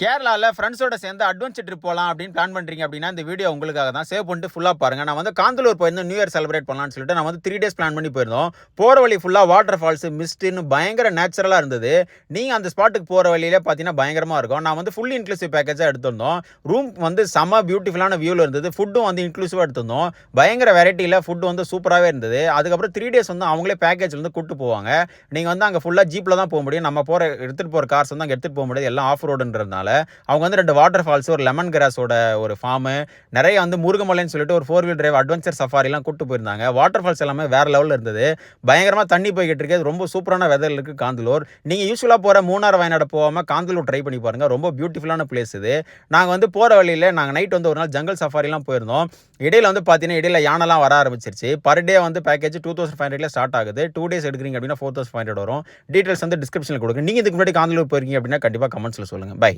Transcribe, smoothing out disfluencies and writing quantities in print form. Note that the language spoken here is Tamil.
கேரளாவில் ஃப்ரெண்ட்ஸோட சேர்ந்து அட்வென்ச்சர் ட்ரிப் போகலாம் அப்படின்னு பிளான் பண்ணுறீங்க அப்படின்னா இந்த வீடியோ உங்களுக்காக தான். சேவ் பண்ணிட்டு ஃபுல்லாக பாருங்கள். நான் வந்து காந்தலூர் போயிருந்தோம் நியூ இயர் செலிப்ரேட் பண்ணலாம்னு சொல்லிட்டு நான் வந்து 3 days பிளான் பண்ணி போயிருந்தோம். போகிற வழி ஃபுல்லாக வாட்டர் ஃபால்ஸ் மிஸ்ட்டுன்னு பயங்கர நேச்சுரலாக இருந்தது. நீங்கள் அந்த ஸ்பாட்டுக்கு போகிற வழியிலே பார்த்தீங்கன்னா பயங்கரமாக இருக்கும். நான் வந்து ஃபுல் இன்க்ளூசிவ் பேக்கேஜாக எடுத்திருந்தோம். ரூம் வந்து செம்ம பியூட்டிஃபுல்லான வியூவில் இருந்தது. ஃபுட்டும் வந்து இன்க்ளூசிவாக எடுத்திருந்தோம். பயங்கர வெரைட்டியில் ஃபுட் வந்து சூப்பராகவே இருந்தது. அதுக்கப்புறம் 3 days வந்து அவங்களே பேக்கேஜ் வந்து கூப்பிட்டு போவாங்க. நீங்கள் வந்து அங்கே ஃபுல்லாக ஜீப்பில் தான் போக முடியும். நம்ம எடுத்துகிட்டு போகிற கார்ஸ் வந்து அங்கே எடுத்துகிட்டு போக முடியாது, எல்லாம் ஆஃப் ரோடுன்றதுனால. அவங்க வந்து 2 வாட்டர் ஃபால்ஸ், ஒரு லெமன் கிராஸோட ஒரு ஃபார்மு, நிறைய வந்து முருகமலைன்னு சொல்லிட்டு ஒரு 4 wheel drive அட்வென்ச்சர் சஃபாரிலாம் கூப்பிட்டு போயிருந்தாங்க. வாட்டர் ஃபால்ஸ் எல்லாமே வேறு லெவலில் இருந்தது. பயங்கரமாக தண்ணி போய்கிட்டு இருக்கு. ரொம்ப சூப்பரான வெதர் இருக்குது காந்தலூர். நீங்கள் யூஸ்வலாக போகிற மூணார் வயநாடு போகாமல் காந்தலூர் ட்ரை பண்ணி பாருங்கள். ரொம்ப பியூட்டிஃபுல்லான பிளேஸ் இது. நாங்கள் வந்து போகிற வழியில் நாங்கள் நைட் வந்து ஒரு நாள் ஜங்கல் சஃபாரிலாம் போயிருந்தோம். இடையில வந்து பார்த்தீங்கன்னா இடையில யானைலாம் வர ஆரம்பிச்சிருச்சு. பர் டே வந்து பேக்கேஜ் 2500 ஸ்டார்ட் ஆகுது. 2 days எடுக்கிறீங்க அப்படின்னா 4500 வரும். டீட்டெயில்ஸ் வந்து டிஸ்கிரிப்ஷனில் கொடுங்க. நீங்கள் இதுக்கு முன்னாடி காந்தலூர் போயிருக்கீங்க அப்படின்னா கண்டிப்பாக கமெண்ட்ஸில் சொல்லுங்கள். பை.